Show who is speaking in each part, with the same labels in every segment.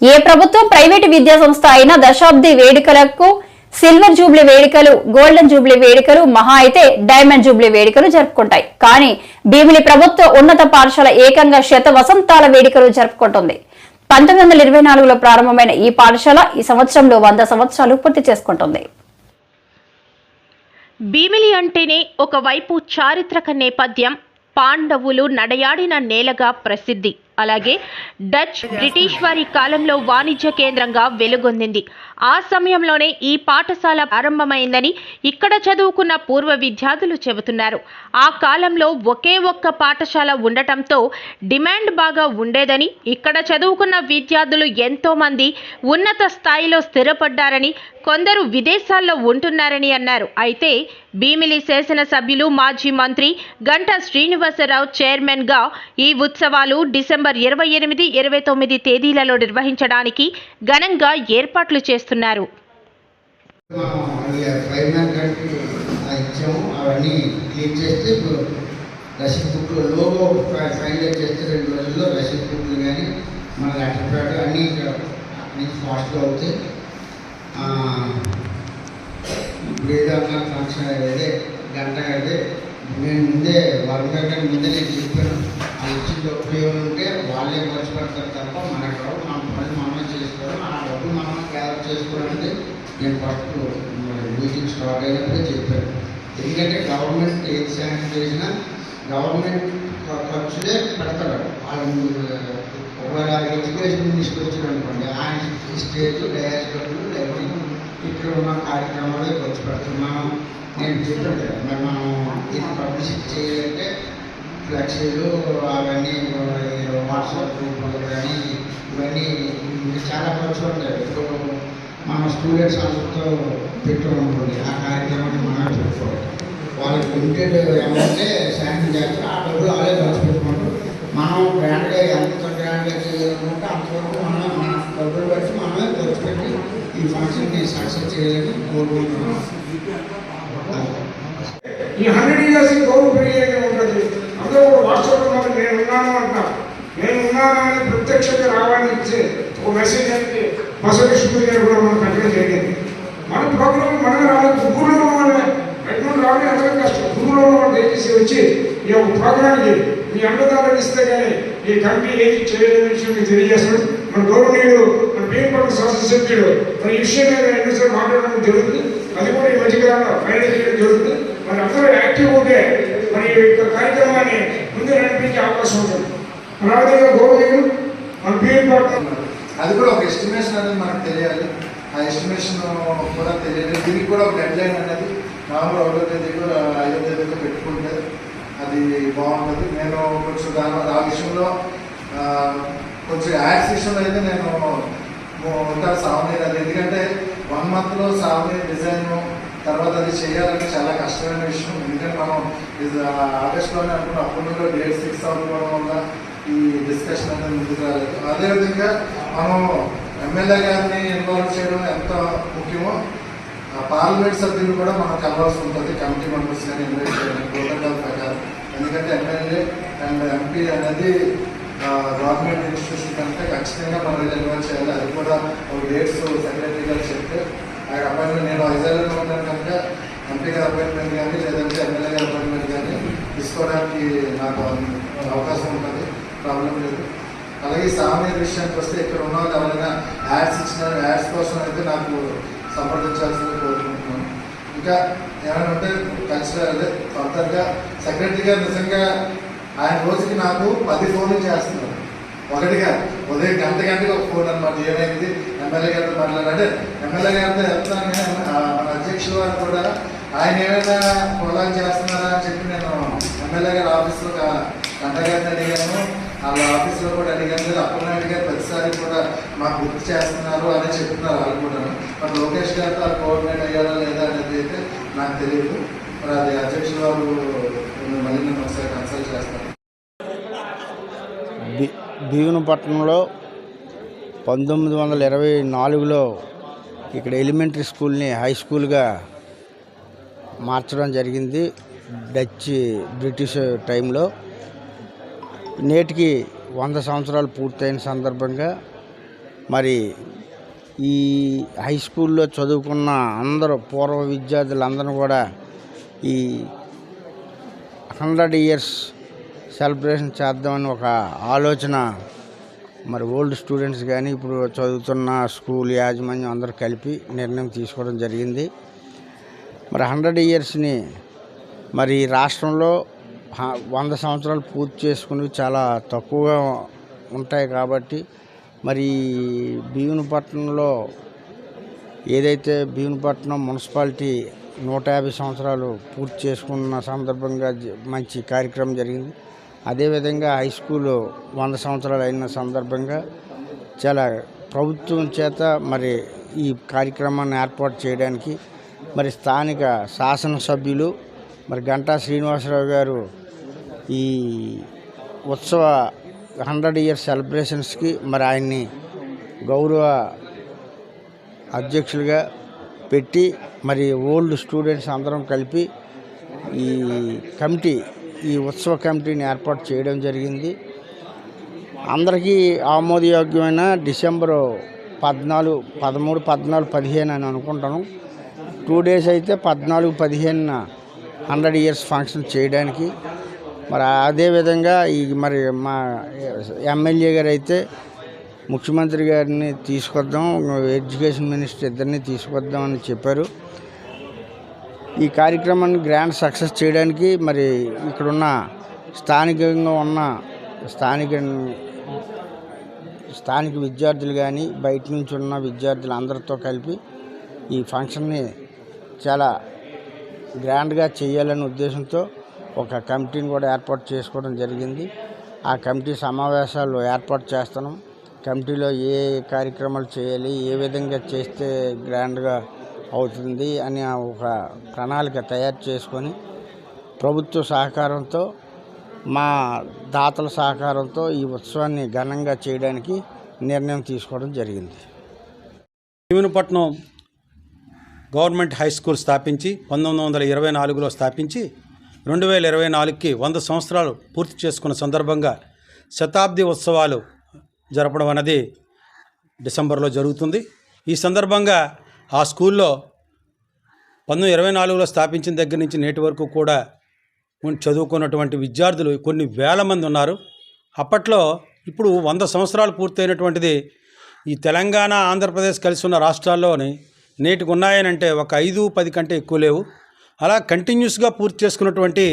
Speaker 1: ఏ ప్రభుత్వం ప్రైవేటు విద్యా సంస్థ అయినా దశాబ్ది వేడుకలకు సిల్వర్ జూబ్లీ వేడుకలు, గోల్డెన్ జూబ్లీ వేడుకలు, మహా అయితే డైమండ్ జూబ్లీ వేడుకలు జరుపుకుంటాయి. కానీ భీమిలి ప్రభుత్వ ఉన్నత పాఠశాల ఏకంగా శత వసంతాల వేడుకలు జరుపుకుంటుంది. 1924లో ప్రారంభమైన ఈ పాఠశాల ఈ సంవత్సరంలో 100 సంవత్సరాలు పూర్తి చేసుకుంటుంది.
Speaker 2: భీమిలి అంటేనే ఒకవైపు చారిత్రక నేపథ్యం, పాండవులు నడయాడిన నేలగా ప్రసిద్ధి. అలాగే డచ్, బ్రిటిష్ వారి కాలంలో వాణిజ్య కేంద్రంగా వెలుగొందింది. ఆ సమయంలోనే ఈ పాఠశాల ప్రారంభమైందని ఇక్కడ చదువుకున్న పూర్వ విద్యార్థులు చెబుతున్నారు. ఆ కాలంలో ఒకే ఒక్క పాఠశాల ఉండటంతో డిమాండ్ బాగా ఉండేదని, ఇక్కడ చదువుకున్న విద్యార్థులు ఎంతో మంది ఉన్నత స్థాయిలో స్థిరపడ్డారని, కొందరు విదేశాల్లో ఉంటున్నారని అన్నారు. అయితే భీమిలి శాసనసభ్యులు, మాజీ మంత్రి గంటా శ్రీనివాసరావు చైర్మన్ గా ఈ ఉత్సవాలు డిసెంబర్ 28, 29 తేదీలలో నిర్వహించడానికి ఘనంగా ఏర్పాట్లు చేస్తున్నారు.
Speaker 3: గంట అయితే నేను ముందే వాళ్ళకంటే ముందే నేను చెప్పాను. ఆ ఇచ్చిన డబ్బులు ఏమైనా ఉంటే వాళ్ళే ఖర్చు పెడతారు తప్ప మనకు మన పని మనమే చేసుకోవడం, ఆ డబ్బులు మనం గ్యాదర్ చేసుకోవడానికి నేను ఫస్ట్ మీటింగ్ స్టార్ట్ అయినప్పుడే చెప్పాను. ఎందుకంటే గవర్నమెంట్ ఏది శాంక్షన్ చేసినా గవర్నమెంట్ ఖర్చులే పెడతాడు. వాళ్ళు ఒకవేళ ఎడ్యుకేషన్ మినిస్టర్ వచ్చాడు అనుకోండి, ఆయన స్టేట్ డయాస్ డబ్బులు లేకపోతే ఇక్కడ ఉన్న కార్యక్రమాలే ఖర్చు పెడుతున్నాం. నేను చెప్పాను కదా, మరి మనం ఇది పబ్లిసిటీ చేయాలంటే ఫ్లెక్సీలు అవన్నీ వాట్సాప్ గ్రూపులు కానీ ఇవన్నీ చాలా ఖర్చు ఉంటాయి. ఇప్పుడు మన స్టూడెంట్స్ అందరితో పెట్టుకోండి, ఆ కార్యక్రమాన్ని మనం పెట్టుకోవాలి. వాళ్ళకి లిమిటెడ్ అమౌంటే శాంక్షన్ చేస్తారు, ఆ డబ్బులు వాళ్ళే ఖర్చు పెట్టుకుంటారు. మనం గ్రాండ్గా ఎంత గ్రాండ్గా చేయాలనుకుంటే అంతవరకు మనం మన డబ్బులు బట్టి మనమే ఖర్చు పెట్టి ఈ ఫంక్షన్ని సక్సెస్ చేయాలని కోరుకుంటున్నాం.
Speaker 4: ఈ 100 years గౌరవ పెరిగే ఉంటుంది. అందరూ కూడా వాట్సాప్లో నేను ఉన్నాను అంటారు. నేను ఉన్నాను అని ప్రత్యక్షంగా రావాలని ఇచ్చే ఒక మెసేజ్ అనేది బసవేశ్వరి గారు కూడా మనం పెట్టడం జరిగింది. మన ప్రోగ్రాం మనమే రావాలి, ఊళ్ళో వాళ్ళే ఎటువంటి రావడం ఎవరికి కష్టం. ఊళ్ళో వాళ్ళు దయచేసి వచ్చి ఈ యొక్క ప్రోగ్రాంకి మీ అండదారులు ఇస్తే కానీ ఈ కమిటీ ఏది చేయలేని విషయం మీకు తెలియజేస్తాడు. మన గౌరవనీయుడు, మన భీమపట్నం శాసనసభ్యుడు మరి ఈ విషయం మీద ఎన్నోసార్లు మాట్లాడడం జరుగుతుంది. అది కూడా ఈ మధ్యకాలంలో ఫైనల్ చేయడం జరుగుతుంది. మరి అందరూ యాక్టివ్ ఉంటే మరి ఈ కార్యక్రమాన్ని ముందు నడిపించే అవకాశం ఉంటుంది. అలాగే గౌరవనీయుడు మన భీమపట్నం
Speaker 5: అది కూడా ఒక ఎస్టిమేషన్ అనేది మనకు తెలియాలి. ఆ ఎస్టిమేషన్ కూడా తెలియాలి. దీనికి కూడా ఒక డెడ్ లైన్ అనేది నవంబర్ 1వ తేదీలో 5వ తేదీలో పెట్టుకుంటే అది బాగుంటుంది. నేను కొంచెం ఆ విషయంలో కొంచెం యాడ్స్ విషయంలో అయితే నేను ఉంటాను సావనీర్ అది. ఎందుకంటే 1 monthలో సావనీర్ డిజైన్ తర్వాత అది చేయాలంటే చాలా కష్టమైన విషయం. ఎందుకంటే మనం ఆగస్టులోనే అనుకున్న అప్పుడు డేట్ ఫిక్స్ అవ్వడం వల్ల ఈ డిస్కషన్ అనేది ముందుకు రాలేదు. అదేవిధంగా మనం ఎమ్మెల్యే గారిని ఇన్వాల్వ్ చేయడం ఎంత ముఖ్యమో పార్లమెంట్ సభ్యులు కూడా మనం కలవాల్సి ఉంటుంది. కమిటీ మెంబర్స్ కానీ ఇన్వైట్ చేయడం ప్రోటోకాల్ ప్రకారం. ఎందుకంటే ఎమ్మెల్యే అండ్ ఎంపీ అనేది గవర్నమెంట్ ఇన్స్టిట్యూషన్ కంటే ఖచ్చితంగా మనం ఇన్వైట్ చేయాలి. అది కూడా ఒక డేట్స్ సెక్రటరీ గారు చెప్తే ఆ అపాయింట్మెంట్ నేను వైజాగ్లో ఉన్నాను కనుక ఎంపీ గారి అపాయింట్మెంట్ కానీ లేదంటే ఎమ్మెల్యే గారి అపాయింట్మెంట్ కానీ తీసుకోవడానికి నాకు అవకాశం ఉంటుంది, ప్రాబ్లం లేదు. అలాగే సామాన్య విషయానికి వస్తే ఇక్కడ ఉన్న వాళ్ళు ఎవరైనా యాడ్స్ ఇచ్చిన యాడ్స్ కోసం అయితే నాకు సంప్రదించాల్సింది కోరుకుంటున్నాను. ఇంకా ఏమైనా ఉంటే కన్సిడర్ అదే ఫర్దర్గా సెక్రటరీ గారు నిజంగా ఆయన రోజుకి నాకు 10 ఫోన్లు చేస్తున్నారు. ఒకటిగా ఉదయం గంటకి ఒక ఫోన్ అనమాట. ఏమైంది ఎమ్మెల్యే గారితో మాట్లాడాలంటే ఎమ్మెల్యే గారితో వెళ్తాను. మన అధ్యక్షుల వారు కూడా ఆయన ఏమైనా పొలాలు చేస్తున్నారా అని చెప్పి నేను ఎమ్మెల్యే గారి ఆఫీస్లో గంట గారిని అడిగాను, వాళ్ళ ఆఫీస్లో కూడా అడిగాను. అప్పలనాయుడు గారు ప్రతిసారి కూడా మాకు గుర్తు చేస్తున్నారు అని చెప్తున్నారు వాళ్ళు కూడా. మరి లోకేష్ గారితో కోఆర్డినేట్ అయ్యారా లేదా అనేది అయితే నాకు తెలియదు. మరి అది అధ్యక్షుల వారు మళ్ళీ నేను ఒకసారి కన్సల్ట్ చేస్తాను.
Speaker 6: భీమునిపట్నంలో 1924లో ఇక్కడ ఎలిమెంటరీ స్కూల్ని హై స్కూల్గా మార్చడం జరిగింది డచ్ బ్రిటిష్ టైంలో. నేటికి 100 సంవత్సరాలు పూర్తయిన సందర్భంగా మరి ఈ హై స్కూల్లో చదువుకున్న అందరూ పూర్వ విద్యార్థులందరూ కూడా ఈ 100 ఇయర్స్ సెలబ్రేషన్ చేద్దామని ఒక ఆలోచన మరి ఓల్డ్ స్టూడెంట్స్ కానీ ఇప్పుడు చదువుతున్న స్కూల్ యాజమాన్యం అందరూ కలిపి నిర్ణయం తీసుకోవడం జరిగింది. మరి 100 ఇయర్స్ని మరి రాష్ట్రంలో 100 సంవత్సరాలు పూర్తి చేసుకునేవి చాలా తక్కువగా ఉంటాయి కాబట్టి మరి భీమునిపట్నంలో ఏదైతే భీమునిపట్నం మున్సిపాలిటీ 150 సంవత్సరాలు పూర్తి చేసుకున్న సందర్భంగా మంచి కార్యక్రమం జరిగింది. అదేవిధంగా హై స్కూలు 100 సంవత్సరాలు అయిన సందర్భంగా చాలా ప్రభుత్వం చేత మరి ఈ కార్యక్రమాన్ని ఏర్పాటు చేయడానికి మరి స్థానిక శాసనసభ్యులు మరి గంటా శ్రీనివాసరావు గారు ఈ ఉత్సవ 100 ఇయర్స్ సెలబ్రేషన్స్కి మరి ఆయన్ని గౌరవ అధ్యక్షులుగా పెట్టి మరి ఓల్డ్ స్టూడెంట్స్ అందరం కలిపి ఈ కమిటీ ఈ ఉత్సవ కమిటీని ఏర్పాటు చేయడం జరిగింది. అందరికీ ఆమోదయోగ్యమైన డిసెంబరు 13, 14, 15 అని అనుకుంటాను. 2 డేస్ అయితే 14, 15 100 ఇయర్స్ ఫంక్షన్ చేయడానికి మరి అదేవిధంగా ఈ మరి మా ఎమ్మెల్యే గారు అయితే ముఖ్యమంత్రి గారిని తీసుకొద్దాం, ఎడ్యుకేషన్ మినిస్టర్ ఇద్దరిని తీసుకొద్దామని చెప్పారు. ఈ కార్యక్రమాన్ని గ్రాండ్ సక్సెస్ చేయడానికి మరి ఇక్కడున్న స్థానికంగా ఉన్న స్థానిక విద్యార్థులు కానీ బయట నుంచి ఉన్న విద్యార్థులు అందరితో కలిపి ఈ ఫంక్షన్ని చాలా గ్రాండ్గా చేయాలనే ఉద్దేశంతో ఒక కమిటీని కూడా ఏర్పాటు చేసుకోవడం జరిగింది. ఆ కమిటీ సమావేశాలు ఏర్పాటు చేస్తున్నాం. కమిటీలో ఏ కార్యక్రమాలు చేయాలి, ఏ విధంగా చేస్తే గ్రాండ్గా అవుతుంది అని ఒక ప్రణాళిక తయారు చేసుకొని ప్రభుత్వ సహకారంతో మా దాతల సహకారంతో ఈ ఉత్సవాన్ని ఘనంగా చేయడానికి నిర్ణయం తీసుకోవడం జరిగింది.
Speaker 7: భీమునిపట్నం గవర్నమెంట్ హై స్కూల్ స్థాపించి 1924లో స్థాపించి 2024కి 100 సంవత్సరాలు పూర్తి చేసుకున్న సందర్భంగా శతాబ్ది ఉత్సవాలు జరపడం అనేది డిసెంబర్లో జరుగుతుంది. ఈ సందర్భంగా ఆ స్కూల్లో 1924లో స్థాపించిన దగ్గర నుంచి నేటి వరకు కూడా చదువుకున్నటువంటి విద్యార్థులు కొన్ని వేల మంది ఉన్నారు. అప్పట్లో ఇప్పుడు 100 సంవత్సరాలు పూర్తయినటువంటిది ఈ తెలంగాణ, ఆంధ్రప్రదేశ్ కలిసి ఉన్న రాష్ట్రాల్లోని నేటికి ఉన్నాయనంటే ఒక 5-10 కంటే ఎక్కువ లేవు. అలా కంటిన్యూస్గా పూర్తి చేసుకున్నటువంటి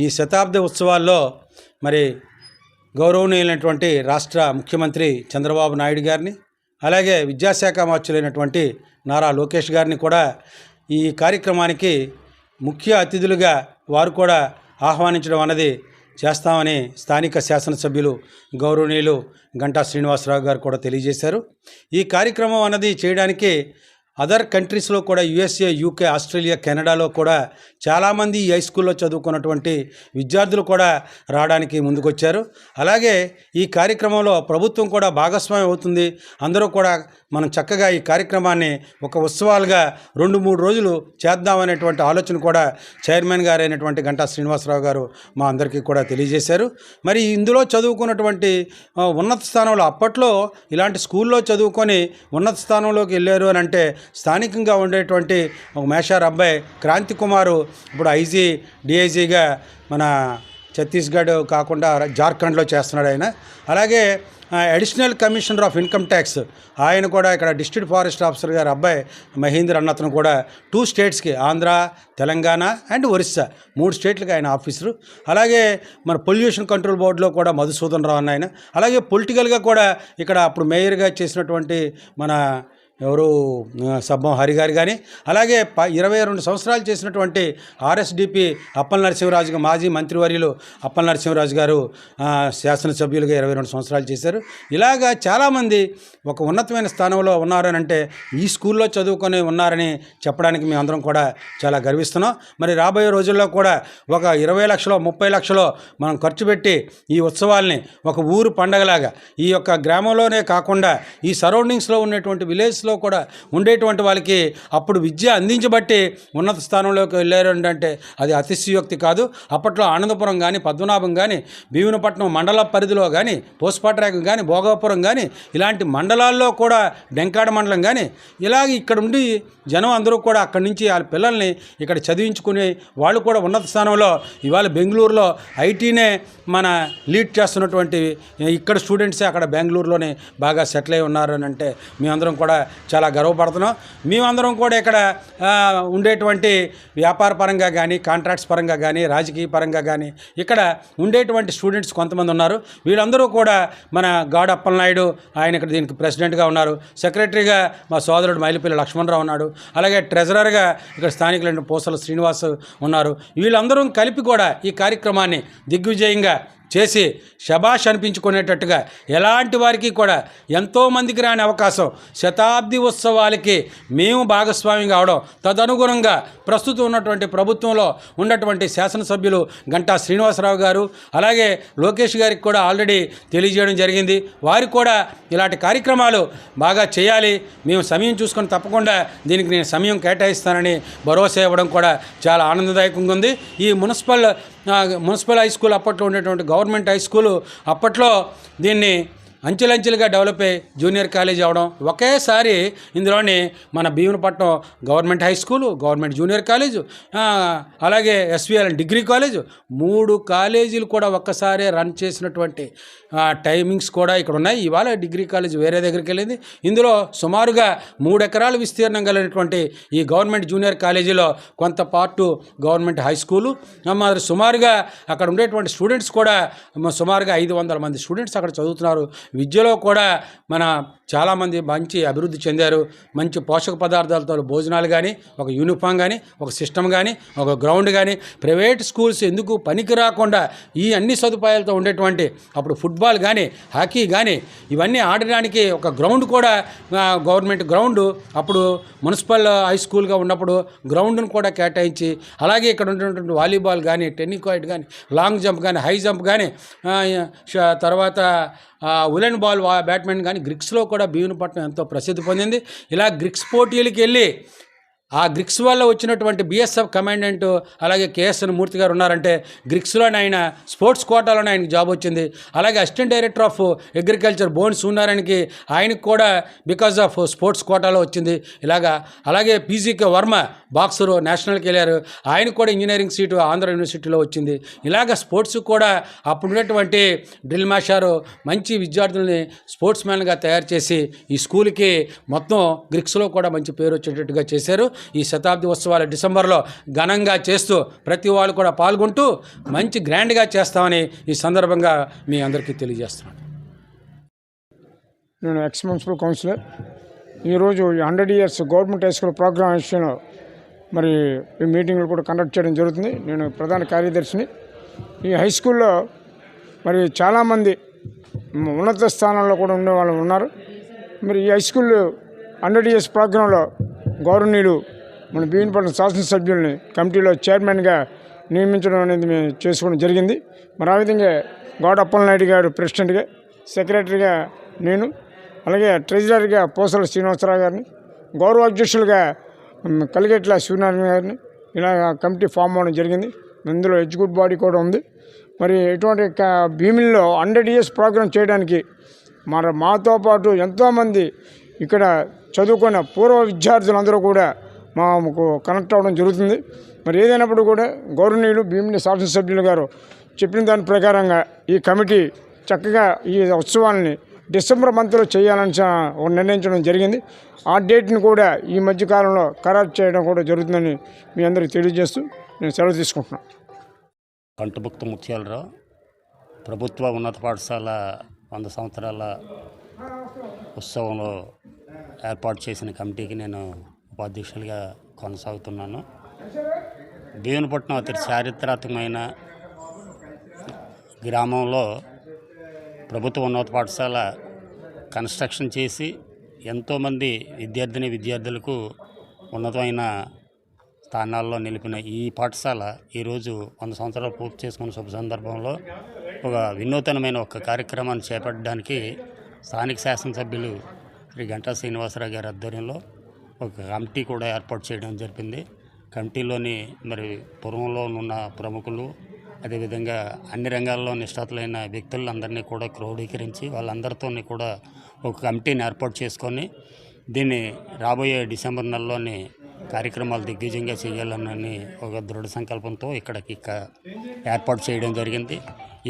Speaker 7: ఈ శతాబ్ది ఉత్సవాల్లో మరి గౌరవనీయులైనటువంటి రాష్ట్ర ముఖ్యమంత్రి చంద్రబాబు నాయుడు గారిని, అలాగే విద్యాశాఖ మంత్రులైనటువంటి నారా లోకేష్ గారిని కూడా ఈ కార్యక్రమానికి ముఖ్య అతిథులుగా వారు కూడా ఆహ్వానించడం అన్నది చేస్తామని స్థానిక శాసనసభ్యులు గౌరవనీయులు గంటా శ్రీనివాసరావు గారు కూడా తెలియజేశారు. ఈ కార్యక్రమం అన్నది చేయడానికి అదర్ కంట్రీస్లో కూడా USA, UK, ఆస్ట్రేలియా, కెనడాలో కూడా చాలామంది ఈ హై స్కూల్లో చదువుకున్నటువంటి విద్యార్థులు కూడా రావడానికి ముందుకొచ్చారు. అలాగే ఈ కార్యక్రమంలో ప్రభుత్వం కూడా భాగస్వామ్యం అవుతుంది. అందరూ కూడా మనం చక్కగా ఈ కార్యక్రమాన్ని ఒక ఉత్సవాలుగా 2-3 రోజులు చేద్దామనేటువంటి ఆలోచన కూడా చైర్మన్ గారు అయినటువంటి గంటా శ్రీనివాసరావు గారు మా అందరికీ కూడా తెలియజేశారు. మరి ఇందులో చదువుకున్నటువంటి ఉన్నత స్థానంలో అప్పట్లో ఇలాంటి స్కూల్లో చదువుకొని ఉన్నత స్థానంలోకి వెళ్ళారు అని అంటే స్థానికంగా ఉండేటువంటి ఒక మేషార్ అబ్బాయి క్రాంతి కుమారు ఇప్పుడు DIGగా మన ఛత్తీస్గఢ్ కాకుండా జార్ఖండ్లో చేస్తున్నాడు ఆయన. అలాగే additional commissioner of income tax ఆయన కూడా ఇక్కడ డిస్ట్రిక్ట్ ఫారెస్ట్ ఆఫీసర్ గారు అబ్బాయి మహేంద్ర అన్నతను కూడా 2 స్టేట్స్కి ఆంధ్ర, తెలంగాణ అండ్ ఒరిస్సా 3 స్టేట్లకి ఆయన ఆఫీసరు. అలాగే మన పొల్యూషన్ కంట్రోల్ బోర్డులో కూడా మధుసూదన్ రావు అన్న ఆయన. అలాగే పొలిటికల్గా కూడా ఇక్కడ అప్పుడు మేయర్గా చేసినటువంటి మన ఎవరు సబ్బం హరి గారు కానీ, అలాగే 22 సంవత్సరాలు చేసినటువంటి RSDP అప్పల నరసింహరాజు మాజీ మంత్రివర్యులు అప్పల నరసింహరాజు గారు శాసనసభ్యులుగా 22 సంవత్సరాలు చేశారు. ఇలాగా చాలామంది ఒక ఉన్నతమైన స్థానంలో ఉన్నారని అంటే ఈ స్కూల్లో చదువుకొని ఉన్నారని చెప్పడానికి మేము అందరం కూడా చాలా గర్విస్తున్నాం. మరి రాబోయే రోజుల్లో కూడా ఒక 20 లక్షలు 30 లక్షలు మనం ఖర్చు పెట్టి ఈ ఉత్సవాల్ని ఒక ఊరు పండగలాగా ఈ యొక్క గ్రామంలోనే కాకుండా ఈ సరౌండింగ్స్లో ఉన్నటువంటి విలేజ్లో వయసులో కూడా ఉండేటువంటి వాళ్ళకి అప్పుడు విద్య అందించబట్టి ఉన్నత స్థానంలోకి వెళ్ళారు అంటే అది అతిశయోక్తి కాదు. అప్పట్లో ఆనందపురం కానీ, పద్మనాభం కానీ, భీమునిపట్నం మండల పరిధిలో కానీ, పోస్పాట్రాగం కానీ, భోగాపురం కానీ ఇలాంటి మండలాల్లో కూడా, డెంకాడ మండలం కానీ ఇలాగ ఇక్కడ ఉండి జనం అందరూ కూడా అక్కడి నుంచి వాళ్ళ పిల్లల్ని ఇక్కడ చదివించుకుని వాళ్ళు కూడా ఉన్నత స్థానంలో ఇవాళ బెంగళూరులో ఐటీనే మన లీడ్ చేస్తున్నటువంటి ఇక్కడ స్టూడెంట్సే అక్కడ బెంగళూరులోనే బాగా సెటిల్ అయి ఉన్నారు అని అంటే మేమందరం కూడా చాలా గర్వపడుతున్నాం. మేమందరం కూడా ఇక్కడ ఉండేటువంటి వ్యాపార పరంగా కానీ, కాంట్రాక్ట్స్ పరంగా కానీ, రాజకీయ పరంగా కానీ ఇక్కడ ఉండేటువంటి స్టూడెంట్స్ కొంతమంది ఉన్నారు. వీళ్ళందరూ కూడా మన గాడ్ అప్పలనాయుడు ఆయన ఇక్కడ దీనికి ప్రెసిడెంట్గా ఉన్నారు. సెక్రటరీగా మా సోదరుడు మైలిపల్లి లక్ష్మణరావు ఉన్నాడు. అలాగే ట్రెజరర్గా ఇక్కడ స్థానికులైన పూసల శ్రీనివాస్ ఉన్నారు. వీళ్ళందరూ కలిపి కూడా ఈ కార్యక్రమాన్ని దిగ్విజయంగా చేసి శబాష్ అనిపించుకునేటట్టుగా ఎలాంటి వారికి కూడా ఎంతోమందికి రాని అవకాశం శతాబ్ది ఉత్సవాలకి మేము భాగస్వామి కావడం, తదనుగుణంగా ప్రస్తుతం ఉన్నటువంటి ప్రభుత్వంలో ఉన్నటువంటి శాసనసభ్యులు గంటా శ్రీనివాసరావు గారు అలాగే లోకేష్ గారికి కూడా ఆల్రెడీ తెలియజేయడం జరిగింది. వారికి కూడా ఇలాంటి కార్యక్రమాలు బాగా చేయాలి, మేము సమయం చూసుకొని తప్పకుండా దీనికి నేను సమయం కేటాయిస్తానని భరోసా ఇవ్వడం కూడా చాలా ఆనందదాయకంగా ఉంది. ఈ మున్సిపల్ హై స్కూల్ అప్పట్లో ఉండేటువంటి గవర్నమెంట్ హై స్కూలు అప్పట్లో దీన్ని అంచెలంచెలుగా డెవలప్ అయ్యి జూనియర్ కాలేజ్ అవ్వడం, ఒకేసారి ఇందులోని మన Bheemunipatnam government high school, government junior college, అలాగే ఎస్విఎల్ డిగ్రీ కాలేజు 3 కాలేజీలు కూడా ఒక్కసారే రన్ చేసినటువంటి టైమింగ్స్ కూడా ఇక్కడ ఉన్నాయి. ఇవాళ డిగ్రీ కాలేజ్ వేరే దగ్గరికి వెళ్ళింది. ఇందులో సుమారుగా 3 ఎకరాల విస్తీర్ణం కలిగినటువంటి ఈ గవర్నమెంట్ జూనియర్ కాలేజీలో కొంత పార్టు గవర్నమెంట్ హై స్కూలు, మరి సుమారుగా అక్కడ ఉండేటువంటి స్టూడెంట్స్ కూడా సుమారుగా 500 మంది స్టూడెంట్స్ అక్కడ చదువుతున్నారు. విద్యలో కూడా మన చాలామంది మంచి అభివృద్ధి చెందారు. మంచి పోషక పదార్థాలతో భోజనాలు కానీ, ఒక యూనిఫామ్ కానీ, ఒక సిస్టమ్ కానీ, ఒక గ్రౌండ్ కానీ, ప్రైవేట్ స్కూల్స్ ఎందుకు పనికి రాకుండా ఈ అన్ని సదుపాయాలతో ఉండేటువంటి అప్పుడు ఫుట్బాల్ కానీ, హాకీ కానీ ఇవన్నీ ఆడడానికి ఒక గ్రౌండ్ కూడా గవర్నమెంట్ గ్రౌండ్ అప్పుడు మున్సిపల్ హై స్కూల్గా ఉన్నప్పుడు గ్రౌండ్ను కూడా కేటాయించి, అలాగే ఇక్కడ ఉన్నటువంటి వాలీబాల్ కానీ, టెన్నికాయిట్ కానీ, లాంగ్ జంప్ కానీ, హై జంప్ కానీ, తర్వాత ఉలెన్ బాల్ బ్యాడ్మింటన్ కానీ గ్రిక్స్లో కూడా భీమునిపట్నం ఎంతో ప్రసిద్ధి పొందింది. ఇలా గ్రిక్స్ పోటీలకి వెళ్ళి ఆ గ్రిక్స్ వల్ల వచ్చినటువంటి బిఎస్ఎఫ్ కమాండెంట్ అలాగే కేఎస్ఎన్ మూర్తి గారు ఉన్నారంటే గ్రిక్స్లోనే ఆయన స్పోర్ట్స్ కోటాలోనే ఆయనకి జాబ్ వచ్చింది. అలాగే అసిస్టెంట్ డైరెక్టర్ ఆఫ్ అగ్రికల్చర్ బోన్స్ ఉన్నారానికి ఆయనకు కూడా బికాజ్ ఆఫ్ స్పోర్ట్స్ కోటాలో వచ్చింది. అలాగే పీజీకే వర్మ బాక్సరు నేషనల్కి వెళ్ళారు, ఆయనకు కూడా ఇంజనీరింగ్ సీటు ఆంధ్ర యూనివర్సిటీలో వచ్చింది. స్పోర్ట్స్ కూడా అప్పుడున్నటువంటి డ్రిల్ మాస్టారు మంచి విద్యార్థుల్ని స్పోర్ట్స్ మ్యాన్గా తయారు చేసి ఈ స్కూల్కి మొత్తం గ్రిక్స్లో కూడా మంచి పేరు వచ్చేటట్టుగా చేశారు. ఈ శతాబ్ది ఉత్సవాలు డిసెంబర్లో ఘనంగా చేస్తూ ప్రతి వాళ్ళు కూడా పాల్గొంటూ మంచి గ్రాండ్గా చేస్తామని ఈ సందర్భంగా మీ అందరికీ తెలియజేస్తున్నాను.
Speaker 4: నేను ఎక్స్ మున్సిపల్ కౌన్సిలర్. ఈరోజు 100 years government high school programme విషయంలో మరి ఈ మీటింగ్లు కూడా కండక్ట్ చేయడం జరుగుతుంది. నేను ప్రధాన కార్యదర్శిని. ఈ హై స్కూల్లో మరి చాలామంది ఉన్నత స్థానాల్లో కూడా ఉండే వాళ్ళు ఉన్నారు. మరి ఈ హై స్కూల్ 100 years ప్రోగ్రాంలో గౌరవనీయులు మన భీమునిపట్నం శాసనసభ్యుల్ని కమిటీలో చైర్మన్గా నియమించడం అనేది మేము చేసుకోవడం జరిగింది. మరి ఆ విధంగా గాడ్ అప్పలనాయుడు గారు ప్రెసిడెంట్గా, సెక్రటరీగా నేను, అలాగే ట్రెజరర్గా పూసల శ్రీనివాసరావు గారిని, గౌరవ అధ్యక్షులుగా కలిగెట్ల సూర్యనారాయణ గారిని ఇలా కమిటీ ఫామ్ అవ్వడం జరిగింది. ఇందులో ఎగ్జిక్యూటివ్ బాడీ కూడా ఉంది. మరి ఇటువంటి భీమిల్లో 100 years ప్రోగ్రాం చేయడానికి మాతో పాటు ఎంతోమంది ఇక్కడ చదువుకున్న పూర్వ విద్యార్థులందరూ కూడా మాకు కనెక్ట్ అవ్వడం జరుగుతుంది. మరి ఏదైనప్పుడు కూడా గౌరవనీయులు భీమిని శాసనసభ్యులు గారు చెప్పిన దాని ప్రకారంగా ఈ కమిటీ చక్కగా ఈ ఉత్సవాలని డిసెంబర్ మంత్లో చేయాలని నిర్ణయించడం జరిగింది. ఆ డేట్ని కూడా ఈ మధ్యకాలంలో ఖరారు చేయడం కూడా జరుగుతుందని మీ అందరికీ తెలియజేస్తూ నేను సెలవు తీసుకుంటున్నాను.
Speaker 8: కంటభుక్త ముత్యాలరావు, ప్రభుత్వ ఉన్నత పాఠశాల 100 సంవత్సరాల ఉత్సవంలో ఏర్పాటు చేసిన కమిటీకి నేను ఉపాధ్యక్షులుగా కొనసాగుతున్నాను. భీమునిపట్నం అతి చారిత్రాత్మకమైన గ్రామంలో ప్రభుత్వ ఉన్నత పాఠశాల కన్స్ట్రక్షన్ చేసి ఎంతోమంది విద్యార్థులకు ఉన్నతమైన స్థానాల్లో నిలిపిన ఈ పాఠశాల ఈరోజు 100 సంవత్సరాలు పూర్తి చేసుకున్న శుభ సందర్భంలో ఒక వినూతనమైన ఒక కార్యక్రమాన్ని చేపట్టడానికి స్థానిక శాసనసభ్యులు శ్రీ గంటా శ్రీనివాసరావు గారి ఆధ్వర్యంలో ఒక కమిటీ కూడా ఏర్పాటు చేయడం జరిగింది. కమిటీలోని మరి పూర్వంలో ఉన్న ప్రముఖులు, అదేవిధంగా అన్ని రంగాల్లో నిష్ణాతులైన వ్యక్తులందరినీ కూడా క్రోడీకరించి వాళ్ళందరితో కూడా ఒక కమిటీని ఏర్పాటు చేసుకొని దీన్ని రాబోయే డిసెంబర్ నెలలోని కార్యక్రమాలు దిగ్విజయంగా చేయాలని ఒక దృఢ సంకల్పంతో ఇక్కడికి ఏర్పాటు చేయడం జరిగింది.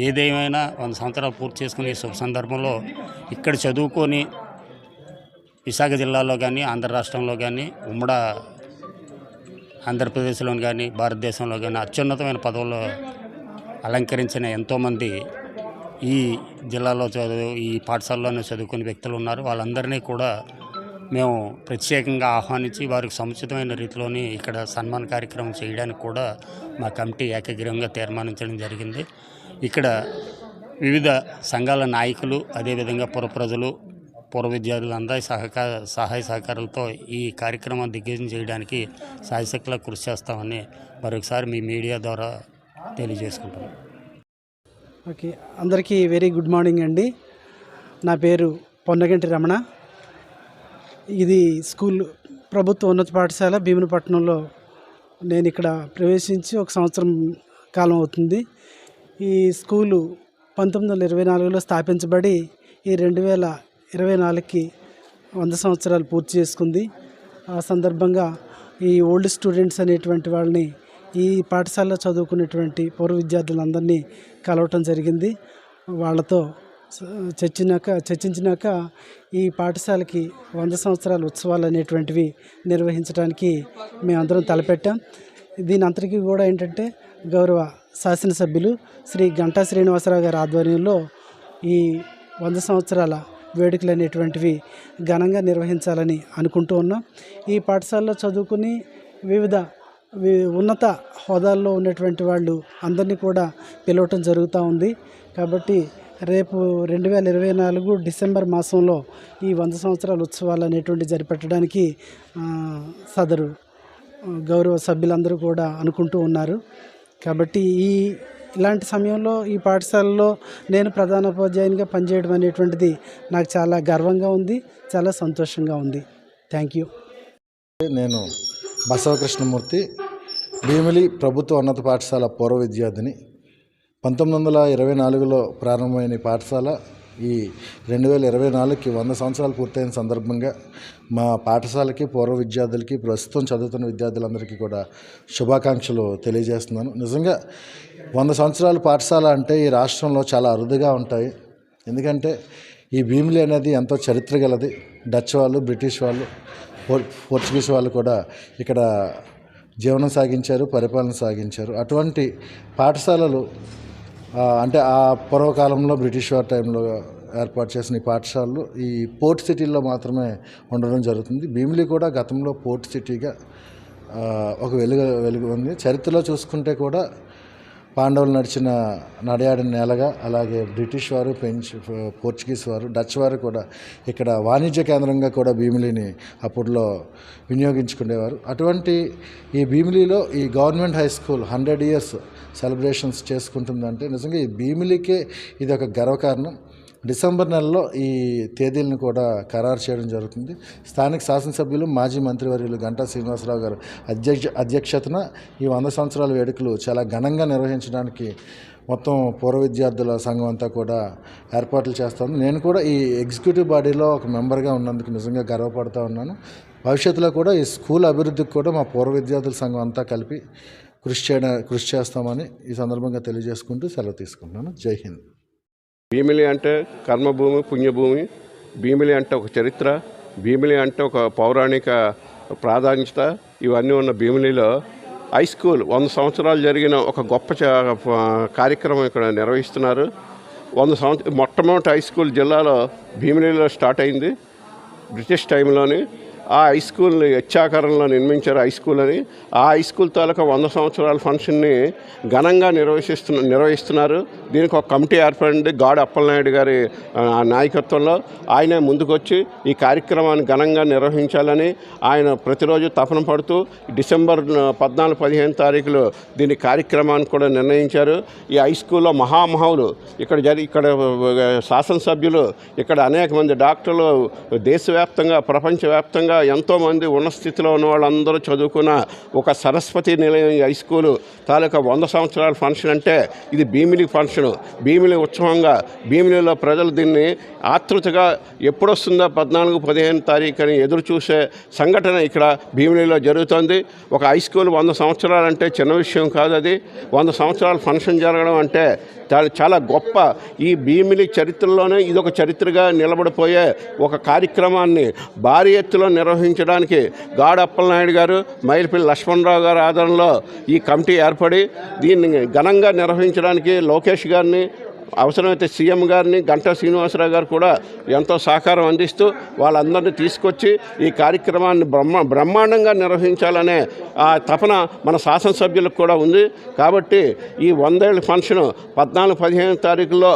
Speaker 8: ఏదేమైనా 100 సంవత్సరాలు పూర్తి చేసుకునే శుభ సందర్భంలో ఇక్కడ చదువుకొని విశాఖ జిల్లాలో కానీ, ఆంధ్ర రాష్ట్రంలో కానీ, ఉమ్మడి ఆంధ్రప్రదేశ్లో కానీ, భారతదేశంలో కానీ అత్యున్నతమైన పదవులు అలంకరించిన ఎంతోమంది ఈ జిల్లాలో ఈ పాఠశాలలోనే చదువుకునే వ్యక్తులు ఉన్నారు. వాళ్ళందరినీ కూడా మేము ప్రత్యేకంగా ఆహ్వానించి వారికి సముచితమైన రీతిలోని ఇక్కడ సన్మాన కార్యక్రమం చేయడానికి కూడా మా కమిటీ ఏకగ్రీవంగా తీర్మానించడం జరిగింది. ఇక్కడ వివిధ సంఘాల నాయకులు, అదేవిధంగా పుర ప్రజలు, పూర్వ విద్యార్థులందరి సహాయ సహకారాలతో ఈ కార్యక్రమం దిగ్విజయం చేయడానికి సాయశక్తిలా కృషి చేస్తామని మరొకసారి మీ మీడియా ద్వారా తెలియజేసుకుంటున్నాం.
Speaker 9: ఓకే, అందరికీ వెరీ గుడ్ మార్నింగ్ అండి. నా పేరు పొన్నగంటి రమణ. ఇది స్కూల్ ప్రభుత్వ ఉన్నత పాఠశాల భీమునిపట్నంలో నేను ఇక్కడ ప్రవేశించి 1 సంవత్సరం కాలం అవుతుంది. ఈ స్కూలు 1924లో స్థాపించబడి ఈ 2024కి 100 సంవత్సరాలు పూర్తి చేసుకుంది. ఆ సందర్భంగా ఈ ఓల్డ్ స్టూడెంట్స్ అనేటువంటి వాళ్ళని, ఈ పాఠశాలలో చదువుకునేటువంటి పూర్వ విద్యార్థులందరినీ కలవటం జరిగింది. వాళ్ళతో చర్చించినాక ఈ పాఠశాలకి 100 సంవత్సరాల ఉత్సవాలు అనేటువంటివి నిర్వహించడానికి మేమందరం తలపెట్టాం. దీని అంతటికీ కూడా ఏంటంటే గౌరవ శాసనసభ్యులు శ్రీ గంటా శ్రీనివాసరావు గారి ఆధ్వర్యంలో ఈ 100 సంవత్సరాల వేడుకలు అనేటువంటివి ఘనంగా నిర్వహించాలని అనుకుంటూ ఉన్నాం. ఈ పాఠశాలలో చదువుకుని వివిధ ఉన్నత హోదాల్లో ఉన్నటువంటి వాళ్ళు అందరినీ కూడా పిలవటం జరుగుతూ ఉంది. కాబట్టి రేపు 2024 డిసెంబర్ మాసంలో ఈ 100 సంవత్సరాల ఉత్సవాలు అనేటువంటి జరిపెట్టడానికి సదరు గౌరవ సభ్యులందరూ కూడా అనుకుంటూ ఉన్నారు. కాబట్టి ఇలాంటి సమయంలో ఈ పాఠశాలలో నేను ప్రధానోపాధ్యాయునిగా పనిచేయడం అనేటువంటిది నాకు చాలా గర్వంగా ఉంది, చాలా సంతోషంగా ఉంది. Thank you.
Speaker 5: నేను బసవకృష్ణమూర్తి, భీమిలి ప్రభుత్వ ఉన్నత పాఠశాల పూర్వ విద్యార్థిని. 1924లో ప్రారంభమైన ఈ పాఠశాల ఈ 2024కి 100 సంవత్సరాలు పూర్తయిన సందర్భంగా మా పాఠశాలకి, పూర్వ విద్యార్థులకి, ప్రస్తుతం చదువుతున్న విద్యార్థులందరికీ కూడా శుభాకాంక్షలు తెలియజేస్తున్నాను. నిజంగా 100 సంవత్సరాల పాఠశాల అంటే ఈ రాష్ట్రంలో చాలా అరుదుగా ఉంటాయి. ఎందుకంటే ఈ భీమిలి అనేది ఎంతో చరిత్ర గలది. డచ్ వాళ్ళు, బ్రిటిష్ వాళ్ళు, పోర్చుగీస్ వాళ్ళు కూడా ఇక్కడ జీవనం సాగించారు, పరిపాలన సాగించారు. అటువంటి పాఠశాలలు అంటే ఆ పూర్వకాలంలో బ్రిటిష్ వారి టైంలో ఏర్పాటు చేసిన ఈ పాఠశాలలు ఈ పోర్ట్ సిటీల్లో మాత్రమే ఉండడం జరుగుతుంది. భీమిలి కూడా గతంలో పోర్ట్ సిటీగా ఒక వెలుగు ఉంది. చరిత్రలో చూసుకుంటే కూడా పాండవులు నడియాడిన నేలగా, అలాగే బ్రిటిష్ వారు, పోర్చుగీస్ వారు, డచ్ వారు కూడా ఇక్కడ వాణిజ్య కేంద్రంగా కూడా భీమిలిని అప్పట్లో వినియోగించుకునేవారు. అటువంటి ఈ భీమిలిలో ఈ government high school 100 years celebrations చేసుకుంటుందంటే నిజంగా ఈ భీమిలికే ఇది ఒక గర్వకారణం. డిసెంబర్ నెలలో ఈ తేదీలను కూడా ఖరారు చేయడం జరుగుతుంది. స్థానిక శాసనసభ్యులు, మాజీ మంత్రివర్యులు గంటా శ్రీనివాసరావు గారు అధ్యక్షతన ఈ 100 సంవత్సరాల వేడుకలు చాలా ఘనంగా నిర్వహించడానికి మొత్తం పూర్వ విద్యార్థుల సంఘం అంతా కూడా ఏర్పాట్లు చేస్తాను. నేను కూడా ఈ ఎగ్జిక్యూటివ్ బాడీలో ఒక మెంబర్గా ఉన్నందుకు నిజంగా గర్వపడుతూ ఉన్నాను. భవిష్యత్తులో కూడా ఈ స్కూల్ అభివృద్ధికి కూడా మా పూర్వ విద్యార్థుల సంఘం అంతా కలిపి కృషి చేస్తామని ఈ సందర్భంగా తెలియజేసుకుంటూ సెలవు తీసుకుంటున్నాను. జై హింద్.
Speaker 10: భీమిలి అంటే కర్మభూమి, పుణ్యభూమి. భీమిలి అంటే ఒక చరిత్ర, భీమిలి అంటే ఒక పౌరాణిక ప్రాధాన్యత. ఇవన్నీ ఉన్న భీమిలిలో హై స్కూల్ 100 సంవత్సరాలు జరిగిన ఒక గొప్ప కార్యక్రమం ఇక్కడ నిర్వహిస్తున్నారు. 100 సంవత్సరాలు మొట్టమొదటి హై స్కూల్ జిల్లాలో భీమిలిలో స్టార్ట్ అయింది బ్రిటిష్ టైంలోని. ఆ హై స్కూల్ని ఇచ్చాకారంలో నిర్మించారు హై స్కూల్ అని. ఆ హై స్కూల్ తాలూకా 100 సంవత్సరాల ఫంక్షన్ని ఘనంగా నిర్వహిస్తున్నారు. దీనికి ఒక కమిటీ ఏర్పడింది గాడి అప్పలనాయుడు గారి నాయకత్వంలో. ఆయనే ముందుకొచ్చి ఈ కార్యక్రమాన్ని ఘనంగా నిర్వహించాలని ఆయన ప్రతిరోజు తపన పడుతూ డిసెంబర్ 14-15 తారీఖులు దీని కార్యక్రమాన్ని కూడా నిర్ణయించారు. ఈ హై స్కూల్లో మహామహులు ఇక్కడ శాసనసభ్యులు, ఇక్కడ అనేక మంది డాక్టర్లు, దేశవ్యాప్తంగా ప్రపంచవ్యాప్తంగా ఎంతోమంది ఉన్న స్థితిలో ఉన్న వాళ్ళందరూ చదువుకున్న ఒక సరస్వతి నిలయం హై స్కూలు తాలూకా 100 సంవత్సరాల ఫంక్షన్ అంటే ఇది భీమిలి ఫంక్షను, భీమిలి ఉత్సవంగా. భీమిలిలో ప్రజలు దీన్ని ఆతృతగా ఎప్పుడొస్తుందో 14-15 తారీఖు అని ఎదురు చూసే సంఘటన ఇక్కడ భీమిలిలో జరుగుతుంది. ఒక హై స్కూల్ 100 సంవత్సరాలు అంటే చిన్న విషయం కాదు. అది 100 సంవత్సరాల ఫంక్షన్ జరగడం అంటే చాలా గొప్ప. ఈ భీమిలి చరిత్రలోనే ఇదొక చరిత్రగా నిలబడిపోయే ఒక కార్యక్రమాన్ని భారీ ఎత్తులో నిర్వహించడానికి గాడి అప్పలనాయుడు గారు, మైలపల్లి లక్ష్మణరావు గారి ఆధ్వర్యంలో ఈ కమిటీ ఏర్పడి దీన్ని ఘనంగా నిర్వహించడానికి లోకేష్ గారిని, అవసరమైతే సీఎం గారిని, గంటా శ్రీనివాసరావు గారు కూడా ఎంతో సహకారం అందిస్తూ వాళ్ళందరినీ తీసుకొచ్చి ఈ కార్యక్రమాన్ని బ్రహ్మాండంగా నిర్వహించాలనే ఆ తపన మన శాసనసభ్యులకు కూడా ఉంది. కాబట్టి ఈ 100 ఏళ్ళ ఫంక్షన్ 14-15 తారీఖుల్లో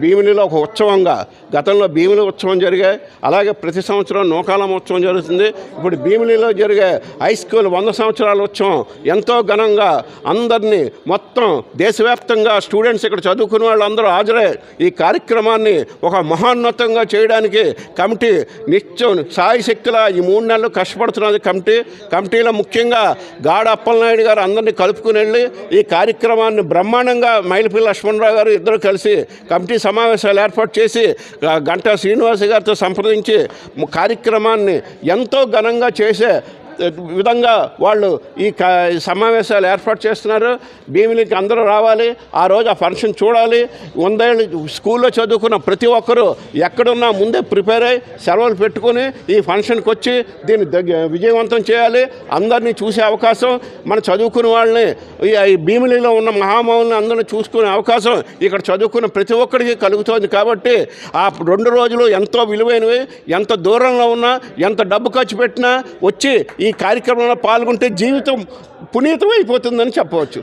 Speaker 10: భీమిలిలో ఒక ఉత్సవంగా, గతంలో భీమిలి ఉత్సవం జరిగాయి, అలాగే ప్రతి సంవత్సరం నూకాలం ఉత్సవం జరుగుతుంది. ఇప్పుడు భీమిలిలో జరిగే హై స్కూల్ 100 సంవత్సరాల ఉత్సవం ఎంతో ఘనంగా అందరినీ మొత్తం దేశవ్యాప్తంగా స్టూడెంట్స్ ఇక్కడ చదువుకునే వాళ్ళందరూ హాజరై ఈ కార్యక్రమాన్ని ఒక మహోన్నతంగా చేయడానికి కమిటీ నిత్యం సాయశక్తుల ఈ 3 నెలలు కష్టపడుతున్నది. కమిటీలో ముఖ్యంగా గాడి అప్పలనాయుడు గారు అందరినీ కలుపుకుని వెళ్ళి ఈ కార్యక్రమాన్ని బ్రహ్మాండంగా మైలపల్లి లక్ష్మణరావు గారు ఇద్దరు కలిసి కమిటీ సమావేశాలు ఏర్పాటు చేసి గంటా శ్రీనివాస్ గారితో సంప్రదించి కార్యక్రమాన్ని ఎంతో ఘనంగా చేసే విధంగా వాళ్ళు ఈ సమావేశాలు ఏర్పాటు చేస్తున్నారు. భీమిలికి అందరూ రావాలి, ఆ రోజు ఆ ఫంక్షన్ చూడాలి. 100 ఏళ్ళు స్కూల్లో చదువుకున్న ప్రతి ఒక్కరూ ఎక్కడున్నా ముందే ప్రిపేర్ అయ్యి సెలవులు పెట్టుకుని ఈ ఫంక్షన్కి వచ్చి దీన్ని విజయవంతం చేయాలి. అందరినీ చూసే అవకాశం, మన చదువుకున్న వాళ్ళని, ఈ భీమిలిలో ఉన్న మహామహుల్ని అందరినీ చూసుకునే అవకాశం ఇక్కడ చదువుకున్న ప్రతి ఒక్కరికి కలుగుతుంది. కాబట్టి ఆ 2 రోజులు ఎంతో విలువైనవి. ఎంత దూరంలో ఉన్నా, ఎంత డబ్బు ఖర్చు పెట్టినా వచ్చి ఈ కార్యక్రమంలో పాల్గొంటే జీవితం పునీతం అయిపోతుందని చెప్పవచ్చు.